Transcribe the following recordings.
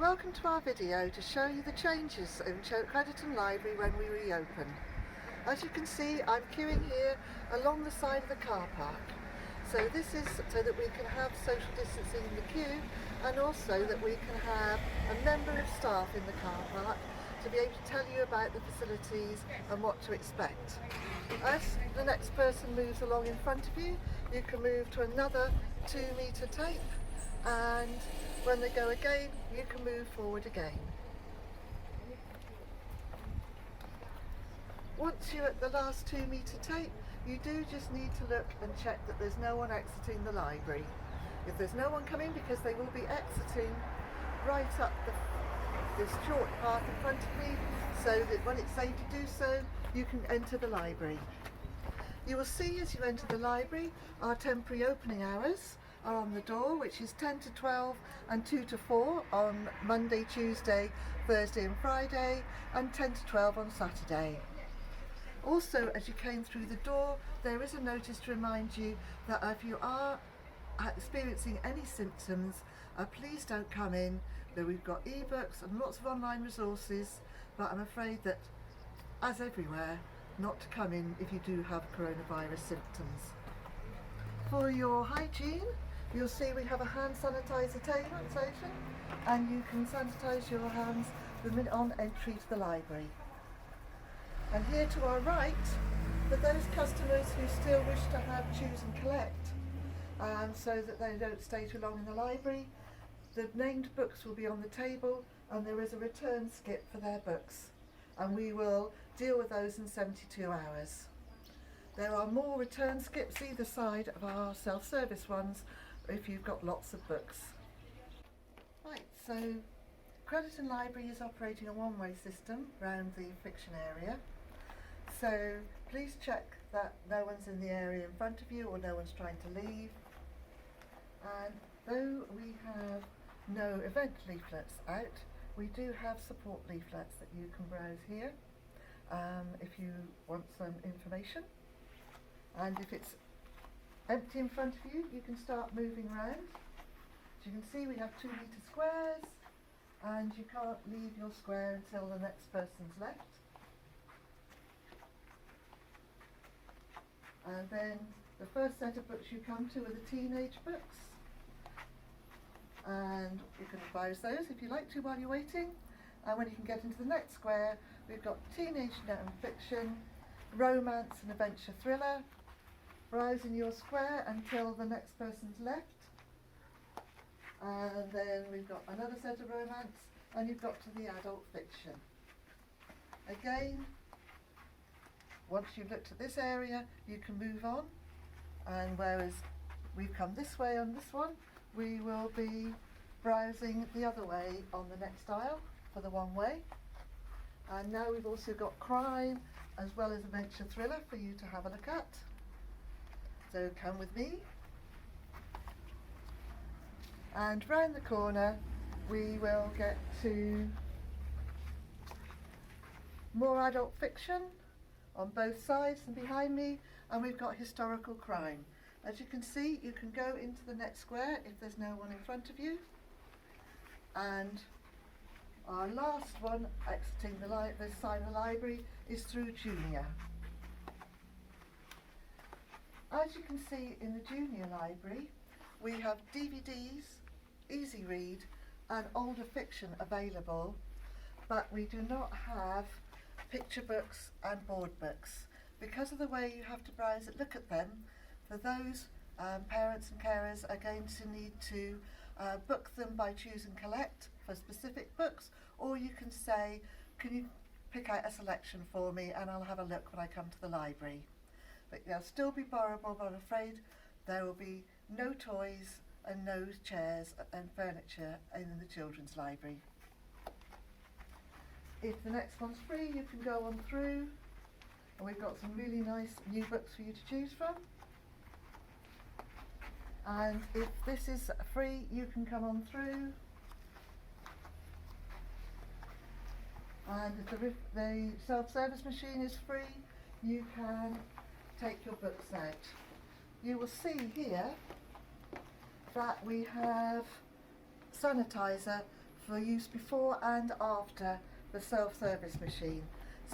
Welcome to our video to show you the changes in Crediton Library when we reopen. As you can see, I'm queuing here along the side of the car park. So this is so that we can have social distancing in the queue, and also that we can have a member of staff in the car park to be able to tell you about the facilities and what to expect. As the next person moves along in front of you, you can move to another 2-metre tape, and when they go again, you can move forward again. Once you're at the last 2-metre tape, you do just need to look and check that there's no one exiting the library. If there's no one coming, because they will be exiting right up this short path in front of me, so that when it's safe to do so, you can enter the library. You will see as you enter the library, our temporary opening hours are on the door, which is 10 to 12 and 2 to 4 on Monday, Tuesday, Thursday and Friday, and 10 to 12 on Saturday. Also, as you came through the door, there is a notice to remind you that if you are experiencing any symptoms, please don't come in. Though we've got ebooks and lots of online resources, but I'm afraid that, as everywhere, not to come in if you do have coronavirus symptoms. For your hygiene, you'll see we have a hand sanitizer station, and you can sanitize your hands the minute on entry to the library. And here to our right, for those customers who still wish to have choose and collect, so that they don't stay too long in the library, the named books will be on the table, and there is a return skip for their books, and we will deal with those in 72 hours. There are more return skips either side of our self-service ones if you've got lots of books. Right, so Crediton Library is operating a one-way system around the fiction area. So please check that no one's in the area in front of you or no one's trying to leave. And though we have no event leaflets out, we do have support leaflets that you can browse here if you want some information. And if it's empty in front of you, you can start moving around. As you can see, we have 2-metre squares, and you can't leave your square until the next person's left. And then the first set of books you come to are the teenage books, and you can browse those if you like to while you're waiting. And when you can get into the next square, we've got teenage non-fiction, romance and adventure thriller. Browse in your square until the next person's left, and then we've got another set of romance, and you've got to the adult fiction. Again, once you've looked at this area, you can move on, and whereas we've come this way on this one, we will be browsing the other way on the next aisle for the one way. And now we've also got crime as well as adventure thriller for you to have a look at. So come with me. And round the corner we will get to more adult fiction on both sides and behind me, and we've got historical crime. As you can see, you can go into the next square if there's no one in front of you. And our last one exiting this side of the library is through junior. As you can see in the junior library, we have DVDs, easy read and older fiction available, but we do not have picture books and board books. Because of the way you have to browse and look at them, for those parents and carers are going to need to book them by choose and collect for specific books, or you can say, can you pick out a selection for me and I'll have a look when I come to the library. But they'll still be borrowable, but I'm afraid there will be no toys and no chairs and furniture in the children's library. If the next one's free, you can go on through, and we've got some really nice new books for you to choose from. And if this is free, you can come on through. And if the self-service machine is free, you can take your books out. You will see here that we have sanitizer for use before and after the self-service machine,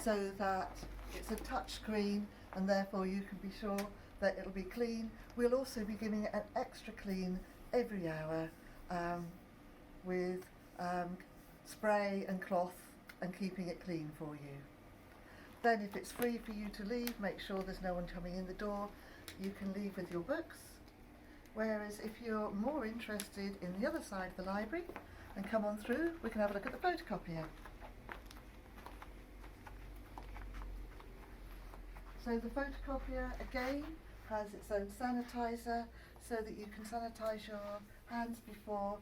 so that it's a touch screen and therefore you can be sure that it'll be clean. We'll also be giving it an extra clean every hour with spray and cloth and keeping it clean for you. Then if it's free for you to leave, make sure there's no one coming in the door. You can leave with your books. Whereas if you're more interested in the other side of the library and come on through, we can have a look at the photocopier. So the photocopier again has its own sanitizer so that you can sanitize your hands before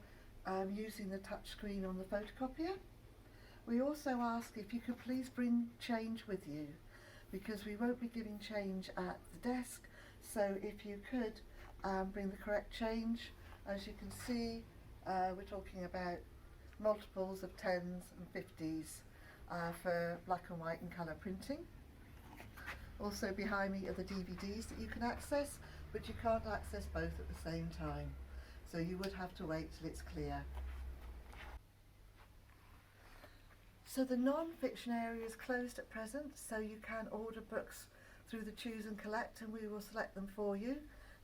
using the touch screen on the photocopier. We also ask if you could please bring change with you, because we won't be giving change at the desk, so if you could bring the correct change. As you can see, we're talking about multiples of 10s and 50s for black and white and colour printing. Also behind me are the DVDs that you can access, but you can't access both at the same time, so you would have to wait till it's clear. So the non-fiction area is closed at present, so you can order books through the choose and collect and we will select them for you.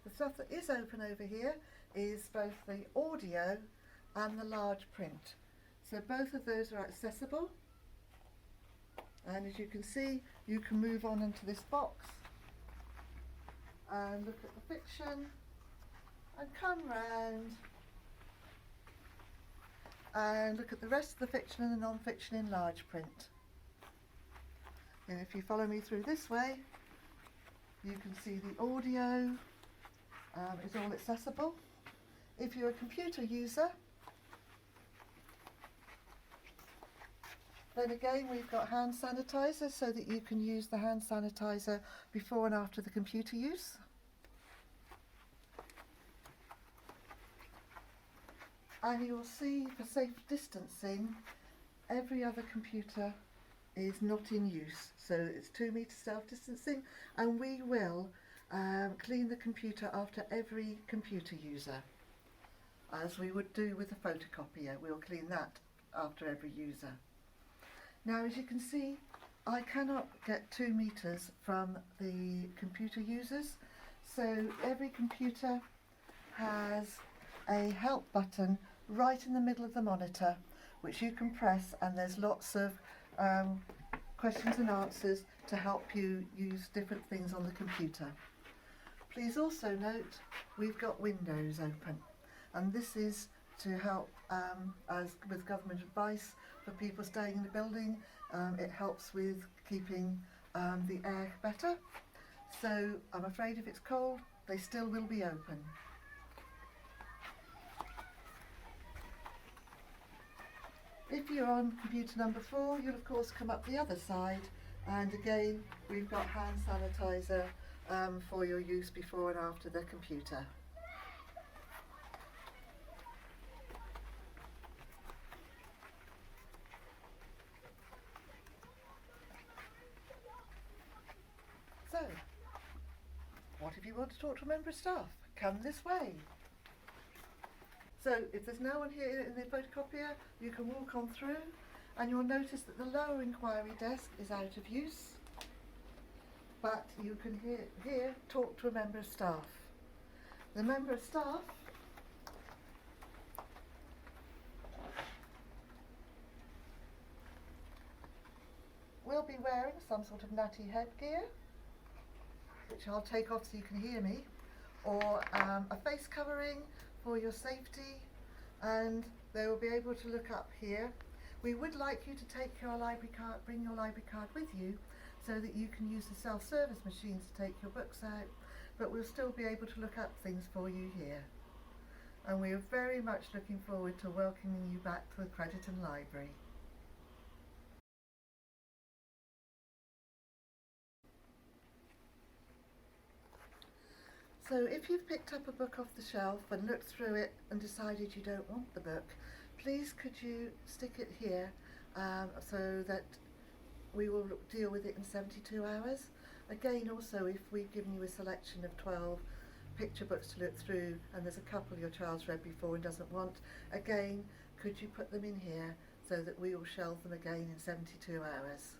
The stuff that is open over here is both the audio and the large print. So both of those are accessible, and as you can see, you can move on into this box and look at the fiction and come round and look at the rest of the fiction and the non-fiction in large print. And if you follow me through this way, you can see the audio is all accessible. If you're a computer user, then again we've got hand sanitizer so that you can use the hand sanitizer before and after the computer use. And you'll see, for safe distancing, every other computer is not in use, so it's 2 metre self-distancing, and we will clean the computer after every computer user, as we would do with a photocopier. We'll clean that after every user. Now, as you can see, I cannot get 2 metres from the computer users, so every computer has a help button right in the middle of the monitor, which you can press, and there's lots of questions and answers to help you use different things on the computer. Please also note we've got windows open, and this is to help, as with government advice for people staying in the building. It helps with keeping the air better, so I'm afraid if it's cold they still will be open. If you're on computer number 4, you'll of course come up the other side, and again we've got hand sanitizer for your use before and after the computer. So, what if you want to talk to a member of staff? Come this way. So if there's no one here in the photocopier, you can walk on through, and you'll notice that the lower inquiry desk is out of use, but you can here talk to a member of staff. The member of staff will be wearing some sort of natty headgear, which I'll take off so you can hear me, or a face covering for your safety, and they will be able to look up here. We would like you to take your library card, bring your library card with you, so that you can use the self-service machines to take your books out, but we'll still be able to look up things for you here. And we are very much looking forward to welcoming you back to the Crediton Library. So if you've picked up a book off the shelf and looked through it and decided you don't want the book, please could you stick it here so that we will deal with it in 72 hours. Again, also, if we've given you a selection of 12 picture books to look through and there's a couple your child's read before and doesn't want, again, could you put them in here so that we will shelve them again in 72 hours?